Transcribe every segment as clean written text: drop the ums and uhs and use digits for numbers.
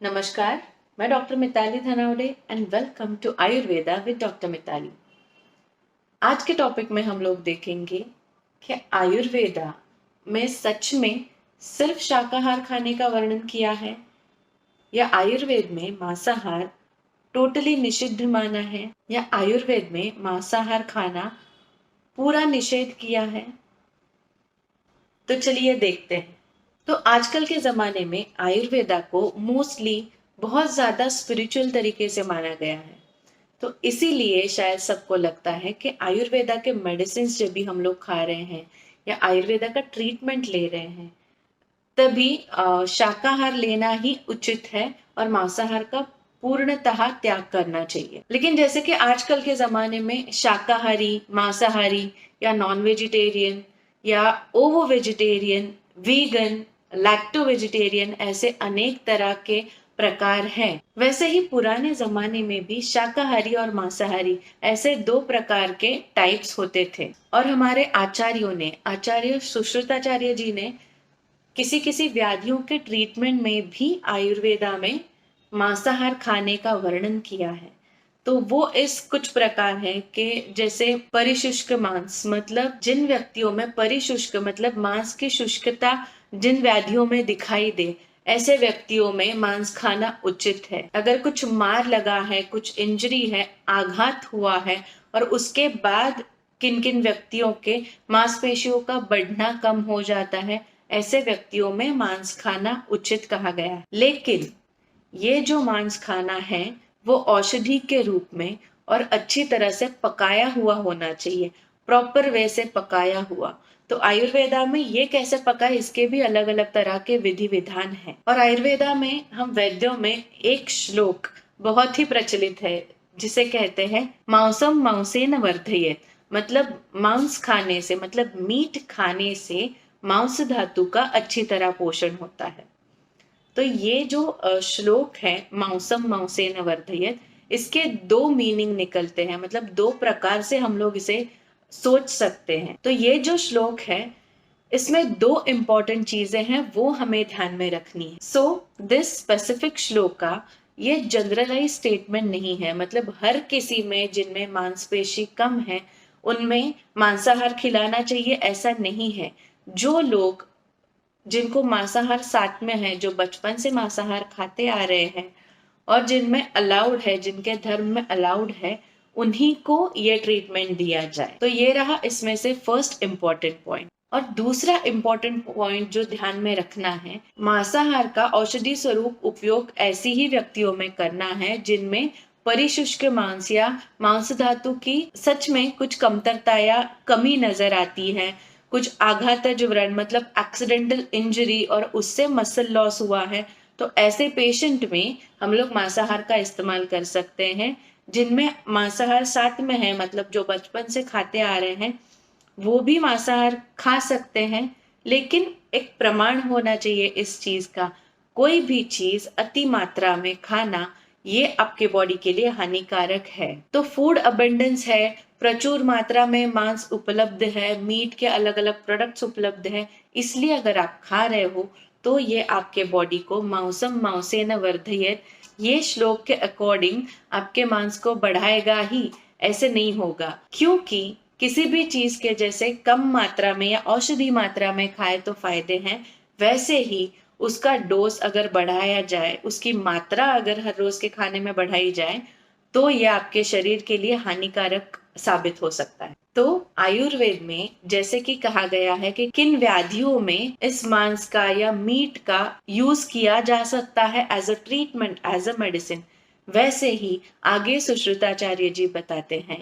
नमस्कार, मैं doctor Mitali Dhanawade and welcome to Ayurveda with doctor Mitali. आज के टॉपिक में हम लोग देखेंगे कि आयुर्वेदा में सच में सिर्फ शाकाहार खाने का वर्णन किया है या आयुर्वेद में मांसाहार टोटली निषिद्ध माना है या आयुर्वेद में मांसाहार खाना पूरा निषेध किया है। तो चलिए देखते हैं। तो आजकल के ज़माने में आयुर्वेदा को मोस्टली बहुत ज़्यादा स्पिरिचुअल तरीके से माना गया है। तो इसीलिए शायद सबको लगता है कि आयुर्वेदा के मेडिसिन जब भी हम लोग खा रहे हैं या आयुर्वेदा का ट्रीटमेंट ले रहे हैं तभी शाकाहार लेना ही उचित है और मांसाहार का पूर्णतः त्याग करना चाहिए। लेकिन जैसे कि आजकल के ज़माने में शाकाहारी, मांसाहारी या नॉन वेजिटेरियन या ओवो वेजिटेरियन, वीगन, लैक्टो वेजिटेरियन ऐसे अनेक तरह के प्रकार हैं। वैसे ही पुराने जमाने में भी शाकाहारी और मांसाहारी ऐसे दो प्रकार के टाइप्स होते थे और हमारे आचार्य सुश्रुताचार्य जी ने किसी किसी व्याधियों के ट्रीटमेंट में भी आयुर्वेदा में मांसाहार खाने का वर्णन किया है। तो वो इस कुछ प्रकार है कि जैसे परिशुष्क मांस, मतलब जिन व्यक्तियों में परिशुष्क मतलब मांस की शुष्कता जिन व्याधियों में दिखाई दे, ऐसे व्यक्तियों में मांस खाना उचित है। अगर कुछ मार लगा है, कुछ इंजरी है, आघात हुआ है और उसके बाद किन किन व्यक्तियों के मांसपेशियों का बढ़ना कम हो जाता है, ऐसे व्यक्तियों में मांस खाना उचित कहा गया है। लेकिन ये जो मांस खाना है वो औषधि के रूप में और अच्छी तरह से पकाया हुआ होना चाहिए, प्रॉपर वे से पकाया हुआ। तो आयुर्वेदा में ये कैसे पकाए, इसके भी अलग अलग तरह के विधि विधान हैं। और आयुर्वेदा में हम वैद्यों में एक श्लोक बहुत ही प्रचलित है जिसे कहते हैं मांसम मांसेन वर्धयेत, मतलब मांस खाने से, मतलब मीट खाने से मांस धातु का अच्छी तरह पोषण होता है। तो ये जो श्लोक है मांसम मांसेन वर्धयेत, इसके दो मीनिंग निकलते हैं, मतलब दो प्रकार से हम लोग इसे सोच सकते हैं। तो ये जो श्लोक है इसमें दो इंपॉर्टेंट चीजें हैं वो हमें ध्यान में रखनी है। सो दिस स्पेसिफिक श्लोका ये जनरलाइज स्टेटमेंट नहीं है, मतलब हर किसी में जिनमें मांसपेशी कम है उनमें मांसाहार खिलाना चाहिए ऐसा नहीं है। जो लोग जिनको मांसाहार साथ में है, जो बचपन से मांसाहार खाते आ रहे हैं और जिनमें अलाउड है, जिनके धर्म में अलाउड है, उन्हीं को ये ट्रीटमेंट दिया जाए। तो ये रहा इसमें से फर्स्ट इंपॉर्टेंट पॉइंट। और दूसरा इंपॉर्टेंट पॉइंट जो ध्यान में रखना है, मांसाहार का औषधि स्वरूप उपयोग ऐसी ही व्यक्तियों में करना है जिनमें परिशुष्क मांस या मांस धातु की सच में कुछ कमतरता या कमी नजर आती है, कुछ आघातज व्रण मतलब एक्सीडेंटल इंजरी और उससे मसल लॉस हुआ है। तो ऐसे पेशेंट में हम लोग मांसाहार का इस्तेमाल कर सकते हैं। जिनमें मांसाहार साथ में है, मतलब जो बचपन से खाते आ रहे हैं वो भी मांसाहार खा सकते हैं, लेकिन एक प्रमाण होना चाहिए इस चीज का। कोई भी चीज अति मात्रा में खाना ये आपके बॉडी के लिए हानिकारक है। तो फूड अबंडेंस है, प्रचुर मात्रा में मांस उपलब्ध है, मीट के अलग अलग प्रोडक्ट्स उपलब्ध है, इसलिए अगर आप खा रहे हो तो ये आपके बॉडी को मांसम मांसेन वर्धयेत, ये श्लोक के अकॉर्डिंग आपके मांस को बढ़ाएगा ही, ऐसे नहीं होगा। क्योंकि किसी भी चीज के जैसे कम मात्रा में या औषधि मात्रा में खाए तो फायदे हैं, वैसे ही उसका डोज अगर बढ़ाया जाए, उसकी मात्रा अगर हर रोज के खाने में बढ़ाई जाए तो यह आपके शरीर के लिए हानिकारक साबित हो सकता है। तो आयुर्वेद में जैसे कि कहा गया है कि किन व्याधियों में इस मांस का या मीट का यूज किया जा सकता है as a treatment, as a medicine, वैसे ही आगे सुश्रुताचार्य जी बताते हैं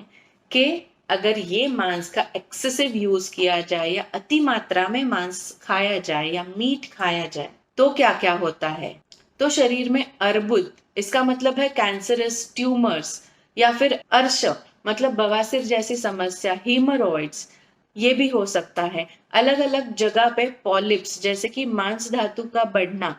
कि अगर ये मांस का एक्सेसिव यूज किया जाए या अति मात्रा में मांस खाया जाए या मीट खाया जाए तो क्या क्या होता है। तो शरीर में अर्बुद, इसका मतलब है कैंसरस ट्यूमर्स, या फिर अर्श मतलब बवासीर जैसी समस्या, हीमोरॉइड्स, ये भी हो सकता है। अलग अलग जगह पे पॉलिप्स जैसे कि मांस धातु का बढ़ना,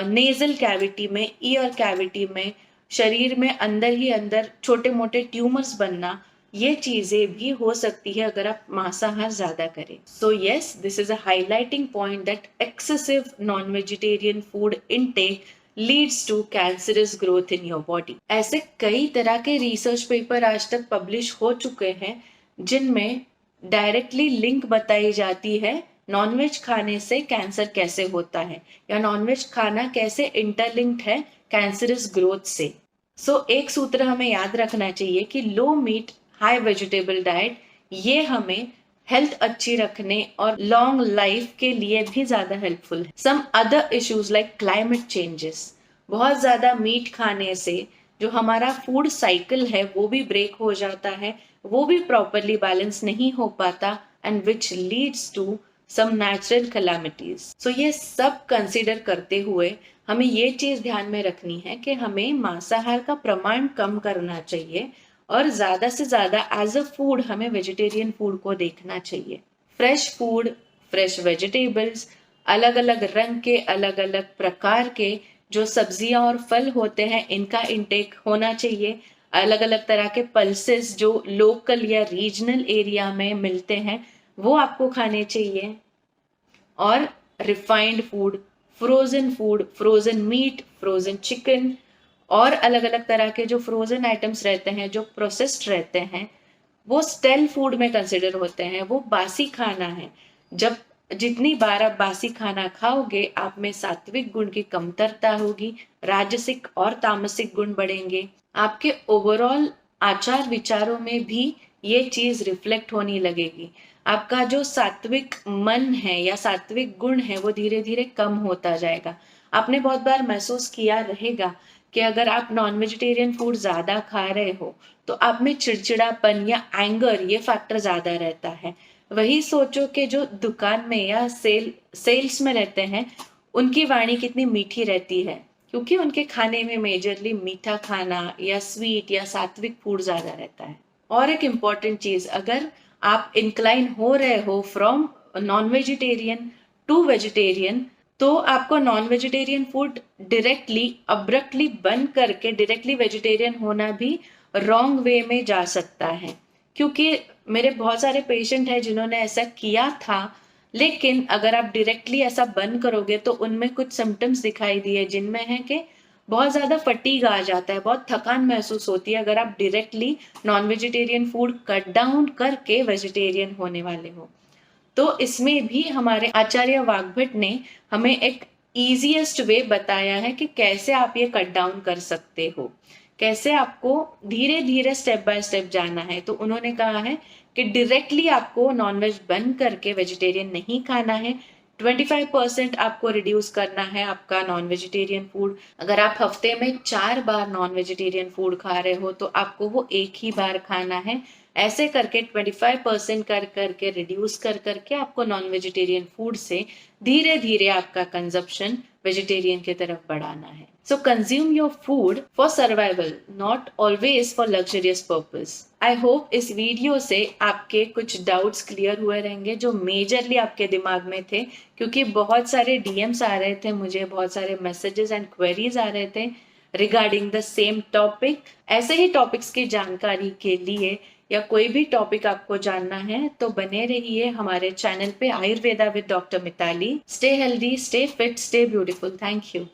नेजल कैविटी में, ईयर कैविटी में, शरीर में अंदर ही अंदर छोटे मोटे ट्यूमर्स बनना, ये चीजें भी हो सकती है अगर आप मांसाहार ज्यादा करें। So yes, this is a highlighting point that excessive non vegetarian food intake leads to cancerous growth in your body. ऐसे कई तरह के रिसर्च पेपर आज तक पब्लिश हो चुके हैं जिनमें डायरेक्टली लिंक बताई जाती है नॉनवेज खाने से कैंसर कैसे होता है या नॉनवेज खाना कैसे इंटरलिंक्ड है कैंसरस ग्रोथ से। एक सूत्र हमें याद रखना चाहिए कि लो मीट हाई वेजिटेबल डाइट ये हमें हेल्थ अच्छी रखने और लॉन्ग लाइफ के लिए भी ज्यादा हेल्पफुल है। Some other issues like climate changes, बहुत ज्यादा मीट खाने से जो हमारा फूड साइकिल है वो भी ब्रेक हो जाता है, वो भी प्रॉपरली बैलेंस नहीं हो पाता and which leads to some natural calamities. ये सब कंसिडर करते हुए हमें ये चीज ध्यान में रखनी है कि हमें मांसाहार का प्रमाण कम करना चाहिए और ज्यादा से ज्यादा एज अ फूड हमें वेजिटेरियन फूड को देखना चाहिए। फ्रेश फूड, फ्रेश वेजिटेबल्स, अलग अलग रंग के अलग अलग प्रकार के जो सब्जियां और फल होते हैं इनका इंटेक होना चाहिए। अलग अलग तरह के पल्सेस जो लोकल या रीजनल एरिया में मिलते हैं वो आपको खाने चाहिए। और refined food, frozen meat, frozen chicken और अलग अलग तरह के जो फ्रोजन आइटम्स रहते हैं जो प्रोसेस्ड रहते हैं वो स्टेल फूड में कंसिडर होते हैं, वो बासी खाना है। जब जितनी बार आप बासी खाना खाओगे आप में सात्विक गुण की कमतरता होगी, राजसिक और तामसिक गुण बढ़ेंगे, आपके ओवरऑल आचार विचारों में भी ये चीज रिफ्लेक्ट होने लगेगी। आपका जो सात्विक मन है या सात्विक गुण है वो धीरे धीरे कम होता जाएगा। आपने बहुत बार महसूस किया रहेगा कि अगर आप नॉन वेजिटेरियन फूड ज्यादा खा रहे हो तो आप में चिड़चिड़ापन या एंगर ये फैक्टर ज्यादा रहता है। वही सोचो कि जो दुकान में या सेल्स में रहते हैं उनकी वाणी कितनी मीठी रहती है, क्योंकि उनके खाने में मेजरली मीठा खाना या स्वीट या सात्विक फूड ज्यादा रहता है। और एक इम्पॉर्टेंट चीज, अगर आप इंक्लाइन हो रहे हो from non vegetarian to vegetarian तो आपको non vegetarian food directly abruptly बंद करके डायरेक्टली वेजिटेरियन होना भी रॉन्ग वे में जा सकता है। क्योंकि मेरे बहुत सारे पेशेंट हैं जिन्होंने ऐसा किया था, लेकिन अगर आप डायरेक्टली ऐसा बंद करोगे तो उनमें कुछ सिम्टम्स दिखाई दिए जिनमें है कि बहुत ज्यादा फटीग आ जाता है, बहुत थकान महसूस होती है अगर आप directly non vegetarian food cut down करके वेजिटेरियन होने वाले हो। तो इसमें भी हमारे आचार्य वाग्भट ने हमें एक इजीएस्ट वे बताया है कि कैसे आप ये कट डाउन कर सकते हो, कैसे आपको धीरे धीरे स्टेप बाय स्टेप जाना है। तो उन्होंने कहा है कि डायरेक्टली आपको नॉनवेज बंद करके वेजिटेरियन नहीं खाना है, 25% आपको रिड्यूस करना है आपका नॉन वेजिटेरियन फूड। अगर आप हफ्ते में 4 बार नॉन वेजिटेरियन फूड खा रहे हो तो आपको वो एक ही बार खाना है। ऐसे करके 25% कर करके रिड्यूस कर करके आपको नॉन वेजिटेरियन फूड से धीरे धीरे आपका कंजप्शन वेजिटेरियन की तरफ बढ़ाना है। So consume your food for survival, not always for luxurious purpose. I hope इस वीडियो से आपके कुछ डाउट्स क्लियर हुए रहेंगे जो मेजरली आपके दिमाग में थे, क्योंकि बहुत सारे डीएम्स आ रहे थे मुझे, बहुत सारे मैसेजेस एंड क्वेरीज आ रहे थे रिगार्डिंग द सेम टॉपिक। ऐसे ही टॉपिक्स की जानकारी के लिए या कोई भी टॉपिक आपको जानना है तो बने रहिए हमारे चैनल पे Ayurveda with doctor Mitali. Stay healthy, stay fit, stay beautiful. Thank you.